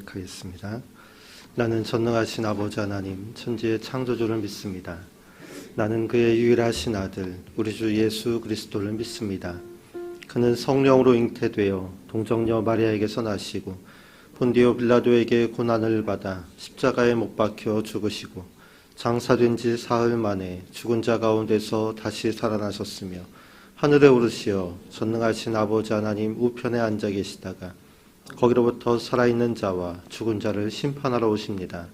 하겠습니다. 나는 전능하신 아버지 하나님 천지의 창조주를 믿습니다. 나는 그의 유일하신 아들 우리 주 예수 그리스도를 믿습니다. 그는 성령으로 잉태되어 동정녀 마리아에게서 나시고 본디오 빌라도에게 고난을 받아 십자가에 못 박혀 죽으시고 장사된 지 사흘 만에 죽은 자 가운데서 다시 살아나셨으며 하늘에 오르시어 전능하신 아버지 하나님 우편에 앉아 계시다가 거기로부터 살아있는 자와 죽은 자를 심판하러 오십니다.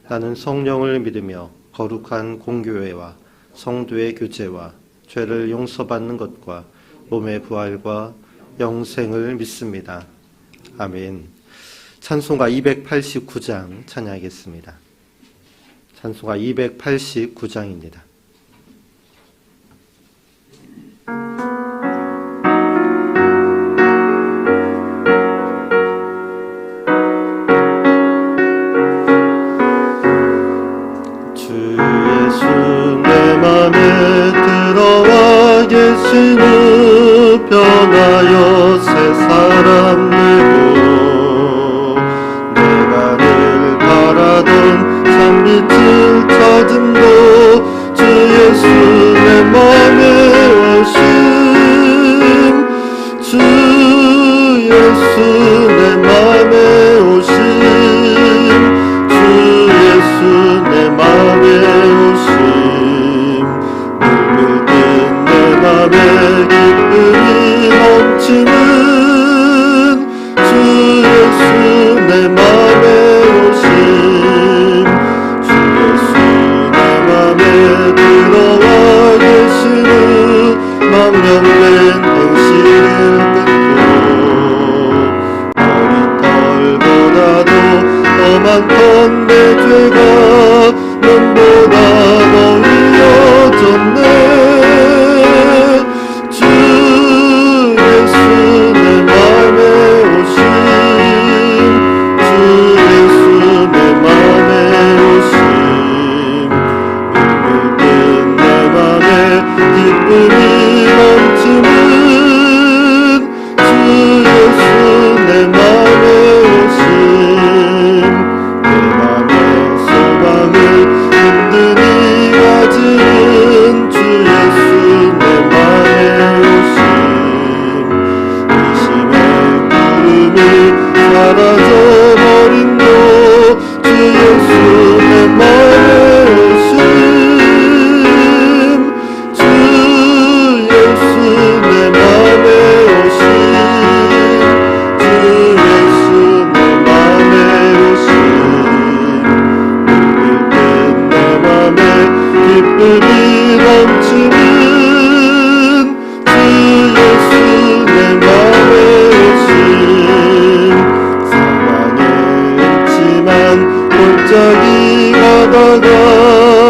나는 성령을 믿으며 거룩한 공교회와 성도의 교제와 죄를 용서받는 것과 몸의 부활과 영생을 믿습니다. 아멘. 찬송가 289장 찬양하겠습니다. 찬송가 289장입니다. 계시는 변하여 새 사람 되고 내가 늘 바라던 참빛을 찾음도 주 예수 내 맘에 오심 주 예수 내 맘에 오심 주 예수 내 맘에 오심 맘에 기쁨이 넘치는 주 예수 내 맘에 오심 주 예수 내 맘에 들어와 계시는 망령된 행실을 끊고 머리털보다도 더 많던 내 죄가 눈보다 더 이어졌네 갑자기 가다가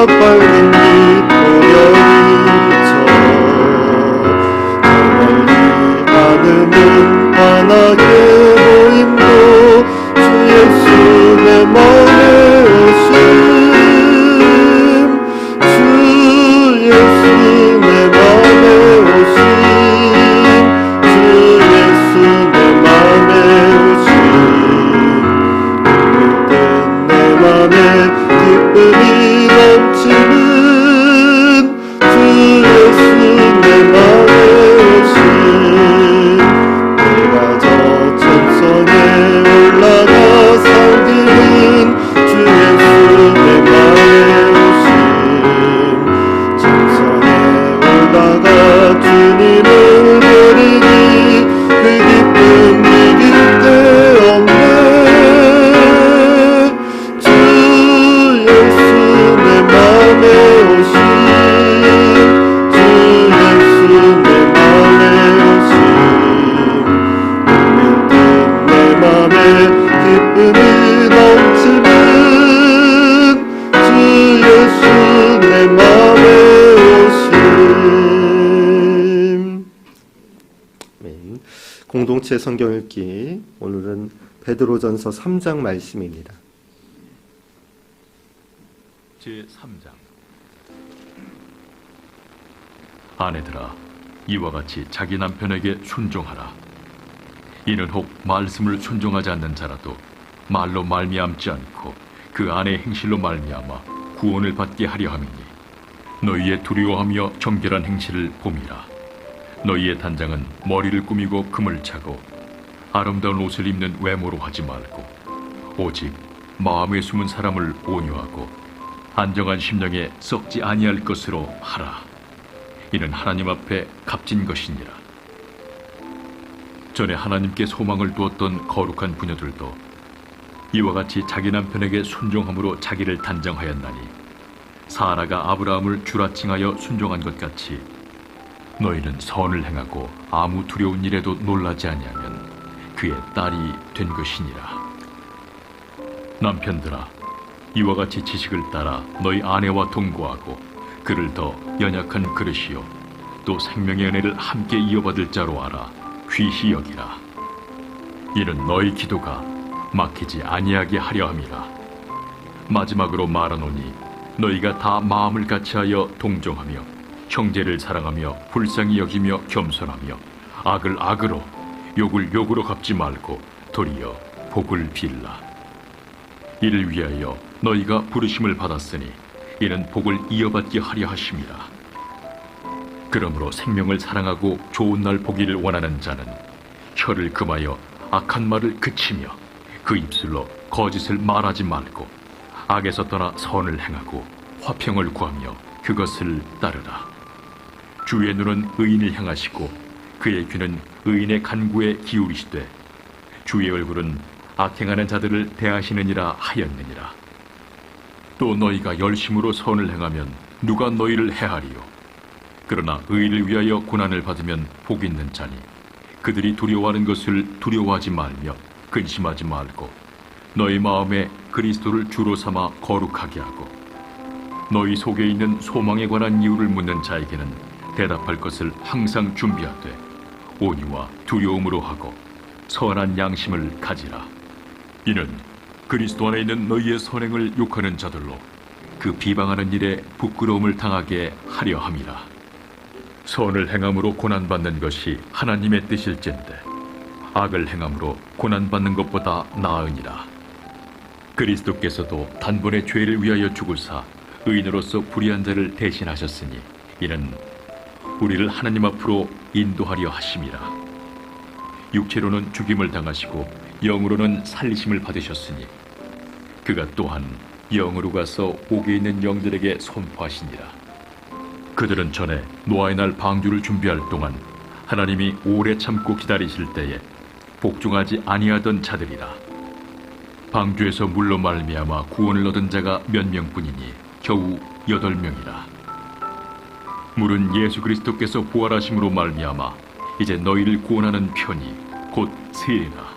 밝은 빛 보여지죠 저 멀리 하늘은 환하게 보임도 주 예수 내 맘에 오심 주 예수 내 맘에 오심 주 예수 내 맘에 오심 기쁨이 넘치는 주 예수 내 맘에 오심 내가 저 천성에 올라가 살기는 주 예수 내 맘에 오심 천성에 올라가 주님을 드리니 그 기쁨 이길 데 없네 기쁨이 넘치는 주 예수 내 맘에 오심. 공동체 성경 읽기 오늘은 베드로전서 3장 말씀입니다. 제3장 아내들아 이와 같이 자기 남편에게 순종하라. 이는 혹 말씀을 순종하지 않는 자라도 말로 말미암지 않고 그 안의 행실로 말미암아 구원을 받게 하려 함이니 너희의 두려워하며 정결한 행실을 봄이라. 너희의 단장은 머리를 꾸미고 금을 차고 아름다운 옷을 입는 외모로 하지 말고 오직 마음에 숨은 사람을 온유하고 안정한 심령에 썩지 아니할 것으로 하라. 이는 하나님 앞에 값진 것이니라. 전에 하나님께 소망을 두었던 거룩한 부녀들도 이와 같이 자기 남편에게 순종함으로 자기를 단정하였나니 사라가 아브라함을 주라칭하여 순종한 것 같이 너희는 선을 행하고 아무 두려운 일에도 놀라지 아니하면 그의 딸이 된 것이니라. 남편들아, 이와 같이 지식을 따라 너희 아내와 동거하고 그를 더 연약한 그릇이요 또 생명의 은혜를 함께 이어받을 자로 알아 귀히 여기라. 이는 너희 기도가 막히지 아니하게 하려 함이라. 마지막으로 말하노니 너희가 다 마음을 같이하여 동정하며 형제를 사랑하며 불쌍히 여기며 겸손하며 악을 악으로 욕을 욕으로 갚지 말고 도리어 복을 빌라. 이를 위하여 너희가 부르심을 받았으니 이는 복을 이어받게 하려 하심이라. 그러므로 생명을 사랑하고 좋은 날 보기를 원하는 자는 혀를 금하여 악한 말을 그치며 그 입술로 거짓을 말하지 말고 악에서 떠나 선을 행하고 화평을 구하며 그것을 따르라. 주의 눈은 의인을 향하시고 그의 귀는 의인의 간구에 기울이시되 주의 얼굴은 악행하는 자들을 대하시느니라 하였느니라. 또 너희가 열심으로 선을 행하면 누가 너희를 해하리요? 그러나 의인을 위하여 고난을 받으면 복 있는 자니 그들이 두려워하는 것을 두려워하지 말며 근심하지 말고 너희 마음에 그리스도를 주로 삼아 거룩하게 하고 너희 속에 있는 소망에 관한 이유를 묻는 자에게는 대답할 것을 항상 준비하되 온유와 두려움으로 하고 선한 양심을 가지라. 이는 그리스도 안에 있는 너희의 선행을 욕하는 자들로 그 비방하는 일에 부끄러움을 당하게 하려 함이라. 선을 행함으로 고난받는 것이 하나님의 뜻일진데 악을 행함으로 고난받는 것보다 나으니라. 그리스도께서도 단번에 죄를 위하여 죽으사 의인으로서 불의한 자를 대신하셨으니 이는 우리를 하나님 앞으로 인도하려 하심이라. 육체로는 죽임을 당하시고 영으로는 살리심을 받으셨으니 그가 또한 영으로 가서 옥에 있는 영들에게 선포하시니라. 그들은 전에 노아의 날 방주를 준비할 동안 하나님이 오래 참고 기다리실 때에 복종하지 아니하던 자들이라. 방주에서 물로 말미암아 구원을 얻은 자가 몇 명뿐이니 겨우 8명이라. 물은 예수 그리스도께서 부활하심으로 말미암아 이제 너희를 구원하는 편이 곧 세례라.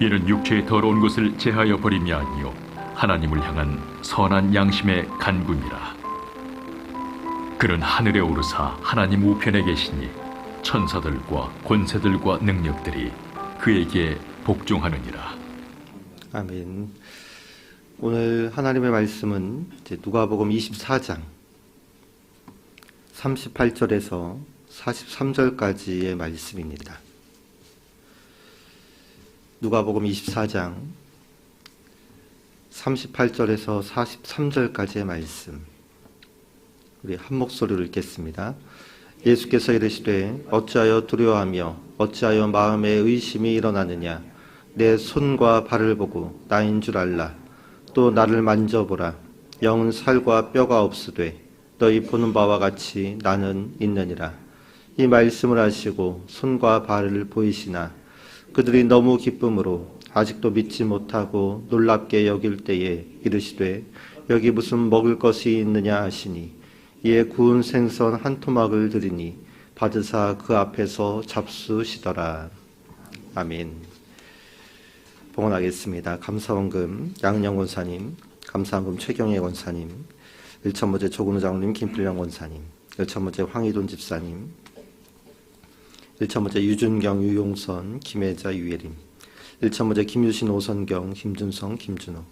이는 육체의 더러운 것을 제하여 버림이 아니요 하나님을 향한 선한 양심의 간구니라. 그는 하늘에 오르사 하나님 우편에 계시니 천사들과 권세들과 능력들이 그에게 복종하느니라. 아멘. 오늘 하나님의 말씀은 이제 누가복음 24장 38절에서 43절까지의 말씀입니다. 누가복음 24장 38절에서 43절까지의 말씀, 우리 한 목소리로 읽겠습니다. 예수께서 이르시되 어찌하여 두려워하며 어찌하여 마음에 의심이 일어나느냐. 내 손과 발을 보고 나인 줄 알라. 또 나를 만져보라. 영은 살과 뼈가 없으되 너희 보는 바와 같이 나는 있느니라. 이 말씀을 하시고 손과 발을 보이시나 그들이 너무 기쁨으로 아직도 믿지 못하고 놀랍게 여길 때에 이르시되 여기 무슨 먹을 것이 있느냐 하시니 이에 구운 생선 한 토막을 드리니 받으사 그 앞에서 잡수시더라. 아멘. 봉헌하겠습니다. 감사원금 양영 권사님, 감사원금 최경혜 권사님, 일천모제 조근우 장로님, 김필령 권사님, 일천모제 황희돈 집사님, 일천모제 유준경, 유용선, 김혜자, 유예림, 일천모제 김유신, 오선경, 김준성, 김준호,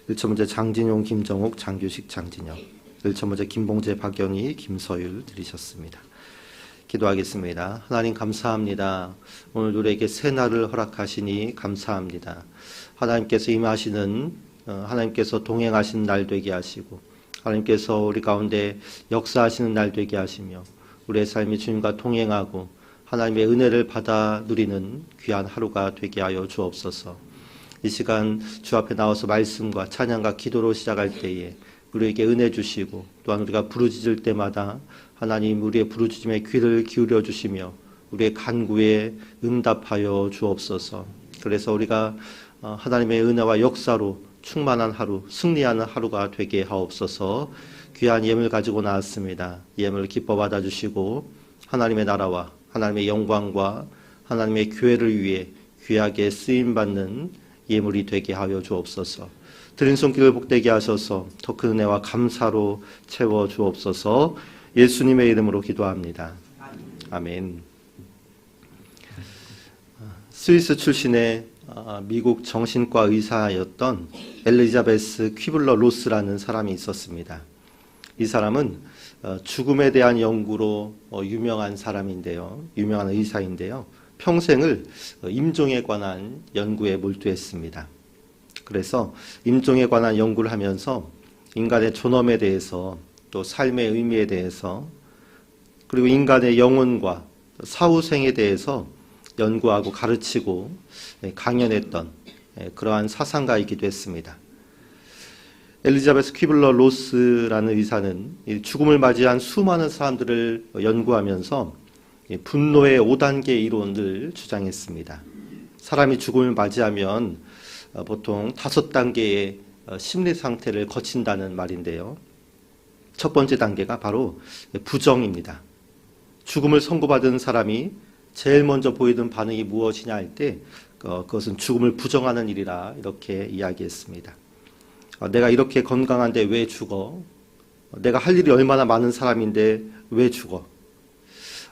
일천모제 장진용, 김정옥, 장규식, 장진영, 일천모제 김봉재, 박연희, 김서율 드리셨습니다. 기도하겠습니다. 하나님 감사합니다. 오늘 우리에게 새 날을 허락하시니 감사합니다. 하나님께서 임하시는 하나님께서 동행하시는 날 되게 하시고 하나님께서 우리 가운데 역사하시는 날 되게 하시며 우리의 삶이 주님과 동행하고 하나님의 은혜를 받아 누리는 귀한 하루가 되게 하여 주옵소서. 이 시간 주 앞에 나와서 말씀과 찬양과 기도로 시작할 때에 우리에게 은혜 주시고 또한 우리가 부르짖을 때마다 하나님 우리의 부르짖음에 귀를 기울여 주시며 우리의 간구에 응답하여 주옵소서. 그래서 우리가 하나님의 은혜와 역사로 충만한 하루, 승리하는 하루가 되게 하옵소서. 귀한 예물 가지고 나왔습니다. 예물 기뻐 받아주시고 하나님의 나라와 하나님의 영광과 하나님의 교회를 위해 귀하게 쓰임받는 예물이 되게 하여 주옵소서. 드린 손길을 복되게 하셔서 더 큰 은혜와 감사로 채워 주옵소서. 예수님의 이름으로 기도합니다. 아멘. 스위스 출신의 미국 정신과 의사였던 엘리자베스 퀴블러 로스라는 사람이 있었습니다. 이 사람은 죽음에 대한 연구로 유명한 사람인데요. 유명한 의사인데요. 평생을 임종에 관한 연구에 몰두했습니다. 그래서 임종에 관한 연구를 하면서 인간의 존엄에 대해서 또 삶의 의미에 대해서 그리고 인간의 영혼과 사후생에 대해서 연구하고 가르치고 강연했던 그러한 사상가이기도 했습니다. 엘리자베스 퀴블러 로스라는 의사는 죽음을 맞이한 수많은 사람들을 연구하면서 분노의 5단계 이론을 주장했습니다. 사람이 죽음을 맞이하면 보통 5단계의 심리 상태를 거친다는 말인데요. 첫 번째 단계가 바로 부정입니다. 죽음을 선고받은 사람이 제일 먼저 보이는 반응이 무엇이냐 할 때 그것은 죽음을 부정하는 일이라 이렇게 이야기했습니다. 내가 이렇게 건강한데 왜 죽어? 내가 할 일이 얼마나 많은 사람인데 왜 죽어?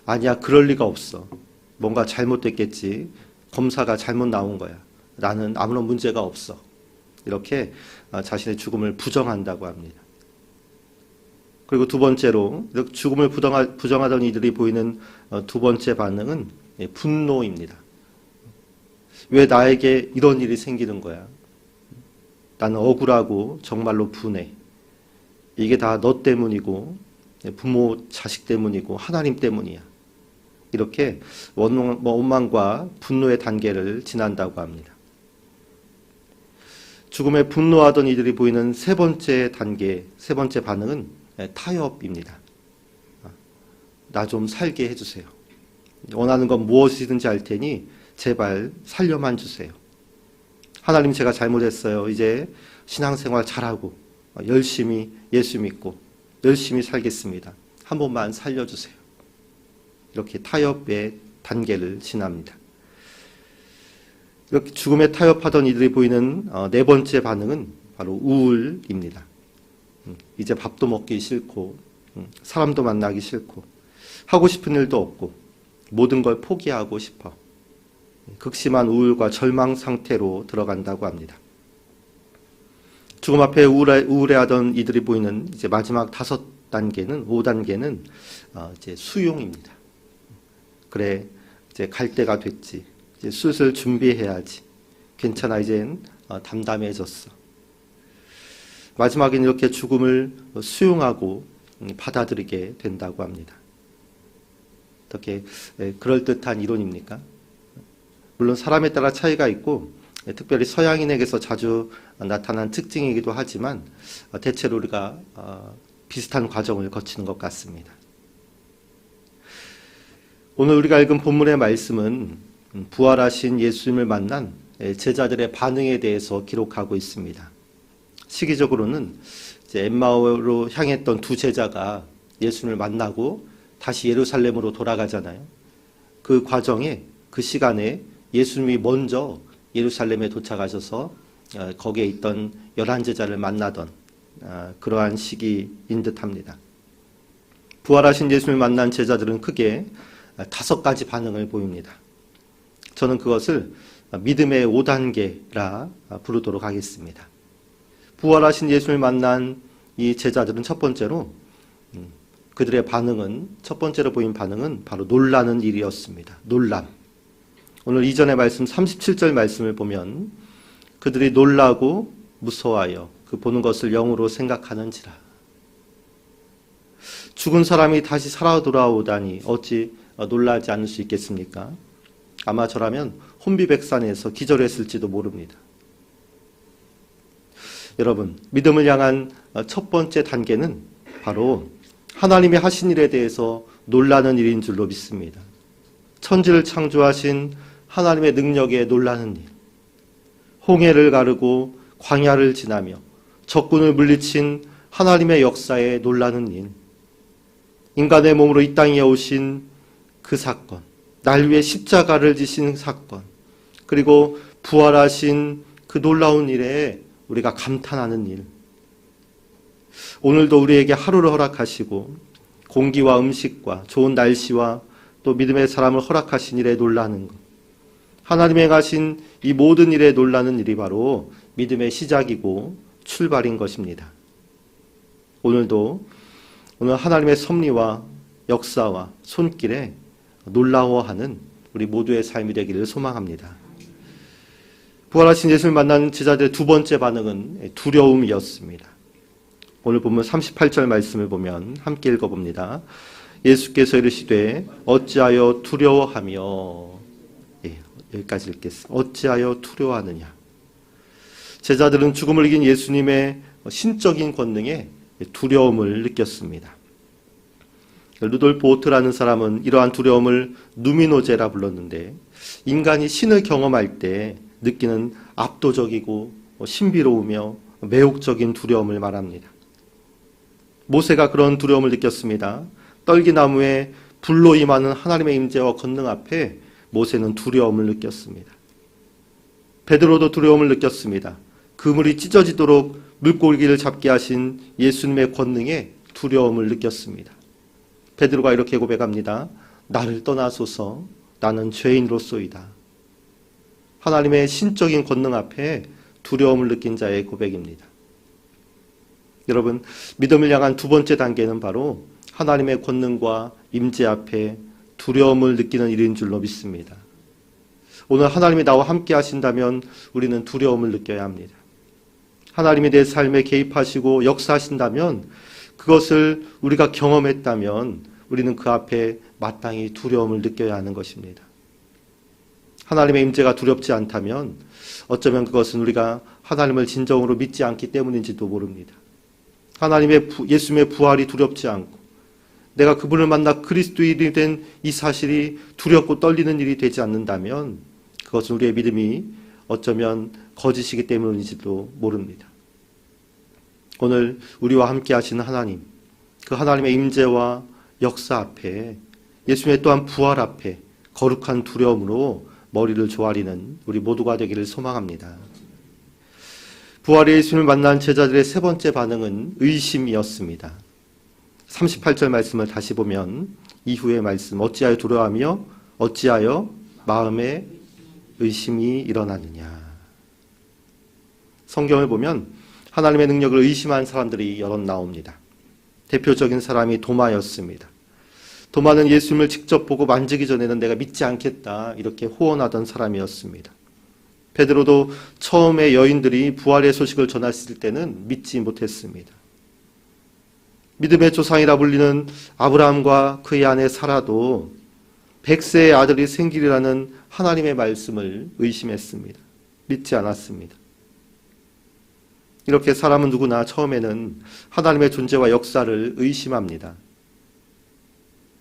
아니야, 그럴 리가 없어. 뭔가 잘못됐겠지. 검사가 잘못 나온 거야. 나는 아무런 문제가 없어. 이렇게 자신의 죽음을 부정한다고 합니다. 그리고 두 번째로 죽음을 부정하던 이들이 보이는 두 번째 반응은 분노입니다. 왜 나에게 이런 일이 생기는 거야? 나는 억울하고 정말로 분해. 이게 다 너 때문이고 부모, 자식 때문이고 하나님 때문이야. 이렇게 원망과 분노의 단계를 지난다고 합니다. 죽음에 분노하던 이들이 보이는 세 번째 단계, 세 번째 반응은 타협입니다. 나 좀 살게 해주세요. 원하는 건 무엇이든지 할 테니 제발 살려만 주세요. 하나님, 제가 잘못했어요. 이제 신앙생활 잘하고 열심히 예수 믿고 열심히 살겠습니다. 한 번만 살려주세요. 이렇게 타협의 단계를 지납니다. 이렇게 죽음에 타협하던 이들이 보이는 네 번째 반응은 바로 우울입니다. 이제 밥도 먹기 싫고 사람도 만나기 싫고 하고 싶은 일도 없고 모든 걸 포기하고 싶어. 극심한 우울과 절망 상태로 들어간다고 합니다. 죽음 앞에 우울해하던 이들이 보이는 이제 마지막 5단계는 5단계는 이제 수용입니다. 그래, 이제 갈 때가 됐지. 이제 슬슬 준비해야지. 괜찮아, 이젠 담담해졌어. 마지막에는 이렇게 죽음을 수용하고 받아들이게 된다고 합니다. 어떻게 그럴듯한 이론입니까? 물론 사람에 따라 차이가 있고 특별히 서양인에게서 자주 나타난 특징이기도 하지만 대체로 우리가 비슷한 과정을 거치는 것 같습니다. 오늘 우리가 읽은 본문의 말씀은 부활하신 예수님을 만난 제자들의 반응에 대해서 기록하고 있습니다. 시기적으로는 이제 엠마오로 향했던 두 제자가 예수님을 만나고 다시 예루살렘으로 돌아가잖아요. 그 과정에 그 시간에 예수님이 먼저 예루살렘에 도착하셔서 거기에 있던 11제자를 만나던 그러한 시기인 듯합니다. 부활하신 예수님을 만난 제자들은 크게 5가지 반응을 보입니다. 저는 그것을 믿음의 5단계라 부르도록 하겠습니다. 부활하신 예수님을 만난 이 제자들은 첫 번째로 그들의 반응은 첫 번째로 보인 반응은 바로 놀라는 일이었습니다. 놀람. 오늘 이전의 말씀 37절 말씀을 보면 그들이 놀라고 무서워하여 그 보는 것을 영으로 생각하는지라. 죽은 사람이 다시 살아 돌아오다니 어찌 놀라지 않을 수 있겠습니까? 아마 저라면 혼비백산에서 기절했을지도 모릅니다. 여러분, 믿음을 향한 첫 번째 단계는 바로 하나님이 하신 일에 대해서 놀라는 일인 줄로 믿습니다. 천지를 창조하신 하나님의 능력에 놀라는 일, 홍해를 가르고 광야를 지나며 적군을 물리친 하나님의 역사에 놀라는 일, 인간의 몸으로 이 땅에 오신 그 사건, 날 위해 십자가를 지신 사건, 그리고 부활하신 그 놀라운 일에 우리가 감탄하는 일. 오늘도 우리에게 하루를 허락하시고 공기와 음식과 좋은 날씨와 또 믿음의 사람을 허락하신 일에 놀라는 것. 하나님의 행하신 이 모든 일에 놀라는 일이 바로 믿음의 시작이고 출발인 것입니다. 오늘 하나님의 섭리와 역사와 손길에 놀라워하는 우리 모두의 삶이 되기를 소망합니다. 부활하신 예수를 만난 제자들의 두 번째 반응은 두려움이었습니다. 오늘 보면 38절 말씀을 보면 함께 읽어봅니다. 예수께서 이르시되 어찌하여 두려워하며, 여기까지 읽겠습니다. 어찌하여 두려워하느냐. 제자들은 죽음을 이긴 예수님의 신적인 권능에 두려움을 느꼈습니다. 루돌프 오트라는 사람은 이러한 두려움을 누미노제라 불렀는데, 인간이 신을 경험할 때 느끼는 압도적이고 신비로우며 매혹적인 두려움을 말합니다. 모세가 그런 두려움을 느꼈습니다. 떨기나무에 불로 임하는 하나님의 임재와 권능 앞에 모세는 두려움을 느꼈습니다. 베드로도 두려움을 느꼈습니다. 그물이 찢어지도록 물고기를 잡게 하신 예수님의 권능에 두려움을 느꼈습니다. 베드로가 이렇게 고백합니다. 나를 떠나소서, 나는 죄인으로소이다. 하나님의 신적인 권능 앞에 두려움을 느낀 자의 고백입니다. 여러분, 믿음을 향한 두 번째 단계는 바로 하나님의 권능과 임재 앞에 두려움을 느끼는 일인 줄로 믿습니다. 오늘 하나님이 나와 함께 하신다면 우리는 두려움을 느껴야 합니다. 하나님이 내 삶에 개입하시고 역사하신다면, 그것을 우리가 경험했다면 우리는 그 앞에 마땅히 두려움을 느껴야 하는 것입니다. 하나님의 임재가 두렵지 않다면 어쩌면 그것은 우리가 하나님을 진정으로 믿지 않기 때문인지도 모릅니다. 예수님의 부활이 두렵지 않고 내가 그분을 만나 그리스도인이 된 이 사실이 두렵고 떨리는 일이 되지 않는다면 그것은 우리의 믿음이 어쩌면 거짓이기 때문인지도 모릅니다. 오늘 우리와 함께 하시는 하나님, 그 하나님의 임재와 역사 앞에, 예수님의 또한 부활 앞에 거룩한 두려움으로 머리를 조아리는 우리 모두가 되기를 소망합니다. 부활의 예수님을 만난 제자들의 세 번째 반응은 의심이었습니다. 38절 말씀을 다시 보면 이후의 말씀, 어찌하여 두려워하며 어찌하여 마음에 의심이 일어나느냐. 성경을 보면 하나님의 능력을 의심한 사람들이 여럿 나옵니다. 대표적인 사람이 도마였습니다. 도마는 예수님을 직접 보고 만지기 전에는 내가 믿지 않겠다, 이렇게 호언하던 사람이었습니다. 베드로도 처음에 여인들이 부활의 소식을 전했을 때는 믿지 못했습니다. 믿음의 조상이라 불리는 아브라함과 그의 아내 사라도 100세의 아들이 생기리라는 하나님의 말씀을 의심했습니다. 믿지 않았습니다. 이렇게 사람은 누구나 처음에는 하나님의 존재와 역사를 의심합니다.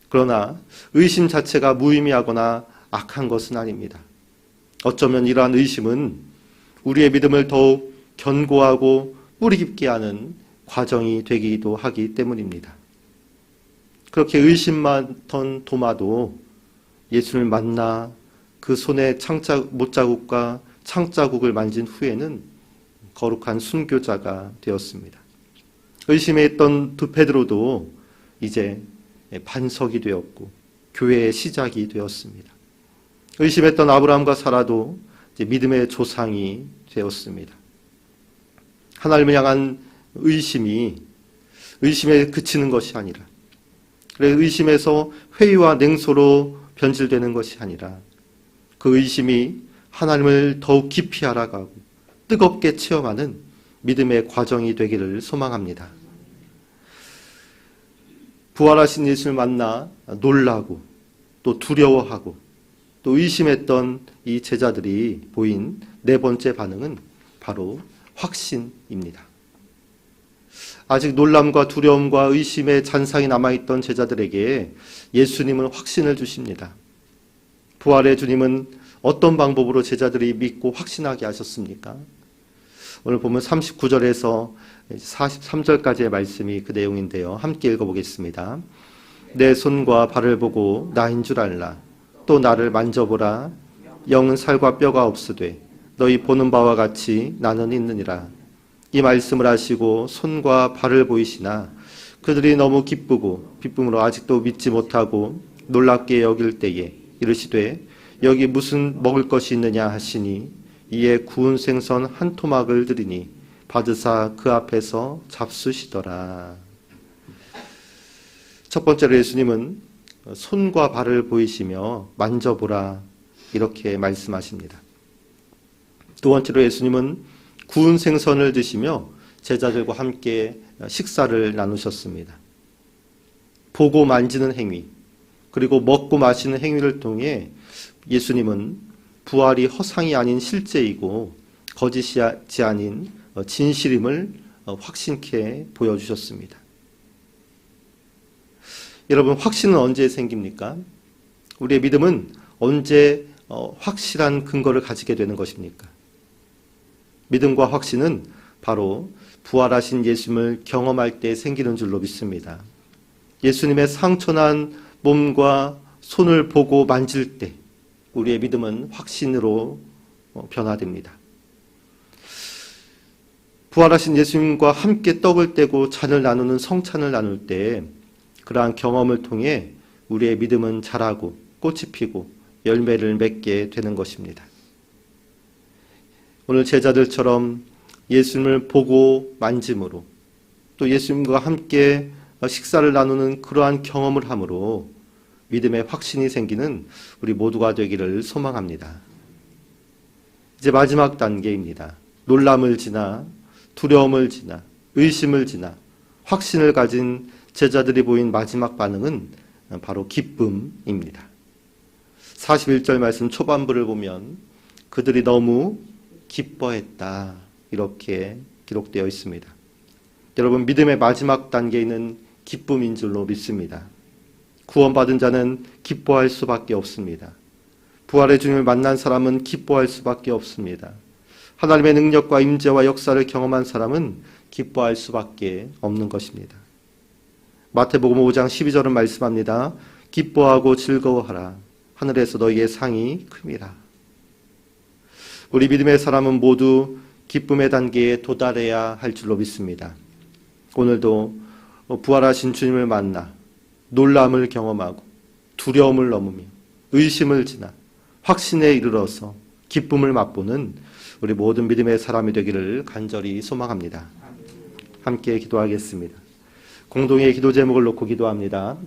그러나 의심 자체가 무의미하거나 악한 것은 아닙니다. 어쩌면 이러한 의심은 우리의 믿음을 더욱 견고하고 뿌리 깊게 하는 과정이 되기도 하기 때문입니다. 그렇게 의심만 던 도마도 예수를 만나 그 손에 못자국과 창자국을 만진 후에는 거룩한 순교자가 되었습니다. 의심에 있던 베드로도 이제 반석이 되었고 교회의 시작이 되었습니다. 의심했던 아브라함과 사라도 이제 믿음의 조상이 되었습니다. 하나님을 향한 의심에 그치는 것이 아니라, 의심에서 회의와 냉소로 변질되는 것이 아니라 그 의심이 하나님을 더욱 깊이 알아가고 뜨겁게 체험하는 믿음의 과정이 되기를 소망합니다. 부활하신 예수를 만나 놀라고 또 두려워하고 또 의심했던 이 제자들이 보인 네 번째 반응은 바로 확신입니다. 아직 놀람과 두려움과 의심의 잔상이 남아있던 제자들에게 예수님은 확신을 주십니다. 부활의 주님은 어떤 방법으로 제자들이 믿고 확신하게 하셨습니까? 오늘 보면 39절에서 43절까지의 말씀이 그 내용인데요. 함께 읽어보겠습니다. 내 손과 발을 보고 나인 줄 알라. 또 나를 만져보라. 영은 살과 뼈가 없으되 너희 보는 바와 같이 나는 있느니라. 이 말씀을 하시고 손과 발을 보이시나 그들이 너무 기쁨으로 아직도 믿지 못하고 놀랍게 여길 때에 이르시되 여기 무슨 먹을 것이 있느냐 하시니 이에 구운 생선 한 토막을 드리니 받으사 그 앞에서 잡수시더라. 첫 번째로 예수님은 손과 발을 보이시며 만져보라 이렇게 말씀하십니다. 두 번째로 예수님은 구운 생선을 드시며 제자들과 함께 식사를 나누셨습니다. 보고 만지는 행위 그리고 먹고 마시는 행위를 통해 예수님은 부활이 허상이 아닌 실제이고 거짓이 아닌 진실임을 확신케 보여주셨습니다. 여러분, 확신은 언제 생깁니까? 우리의 믿음은 언제 확실한 근거를 가지게 되는 것입니까? 믿음과 확신은 바로 부활하신 예수님을 경험할 때 생기는 줄로 믿습니다. 예수님의 상처난 몸과 손을 보고 만질 때 우리의 믿음은 확신으로 변화됩니다. 부활하신 예수님과 함께 떡을 떼고 잔을 나누는 성찬을 나눌 때 그러한 경험을 통해 우리의 믿음은 자라고 꽃이 피고 열매를 맺게 되는 것입니다. 오늘 제자들처럼 예수님을 보고 만짐으로 또 예수님과 함께 식사를 나누는 그러한 경험을 함으로 믿음의 확신이 생기는 우리 모두가 되기를 소망합니다. 이제 마지막 단계입니다. 놀람을 지나 두려움을 지나 의심을 지나 확신을 가진 제자들이 보인 마지막 반응은 바로 기쁨입니다. 41절 말씀 초반부를 보면 그들이 너무 기뻐했다 이렇게 기록되어 있습니다. 여러분, 믿음의 마지막 단계는 기쁨인 줄로 믿습니다. 구원받은 자는 기뻐할 수밖에 없습니다. 부활의 주님을 만난 사람은 기뻐할 수밖에 없습니다. 하나님의 능력과 임재와 역사를 경험한 사람은 기뻐할 수밖에 없는 것입니다. 마태복음 5장 12절은 말씀합니다. 기뻐하고 즐거워하라. 하늘에서 너희의 상이 큼이라. 우리 믿음의 사람은 모두 기쁨의 단계에 도달해야 할 줄로 믿습니다. 오늘도 부활하신 주님을 만나 놀람을 경험하고 두려움을 넘으며 의심을 지나 확신에 이르러서 기쁨을 맛보는 우리 모든 믿음의 사람이 되기를 간절히 소망합니다. 함께 기도하겠습니다. 공동의 기도 제목을 놓고 기도합니다.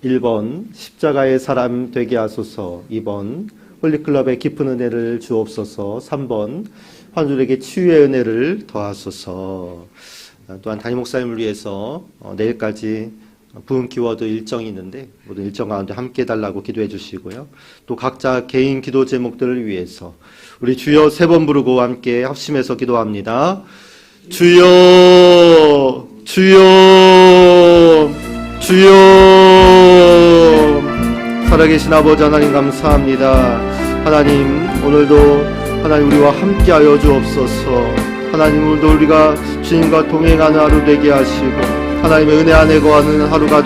1번 십자가의 사람 되게 하소서. 2번 홀리클럽의 깊은 은혜를 주옵소서. 3번 환우들에게 치유의 은혜를 더하소서. 또한 담임 목사님을 위해서 내일까지 부흥 키워드 일정이 있는데 모든 일정 가운데 함께 해달라고 기도해 주시고요. 또 각자 개인 기도 제목들을 위해서 우리 주여 3번 부르고 함께 합심해서 기도합니다. 주여 주여 주여. 살아계신 아버지 하나님 감사합니다. 하나님, 오늘도 하나님 우리와 함께하여 주옵소서. 하나님, 오늘도 우리가 주님과 동행하는 하루 되게 하시고 하나님의 은혜 안에 거하는 하루가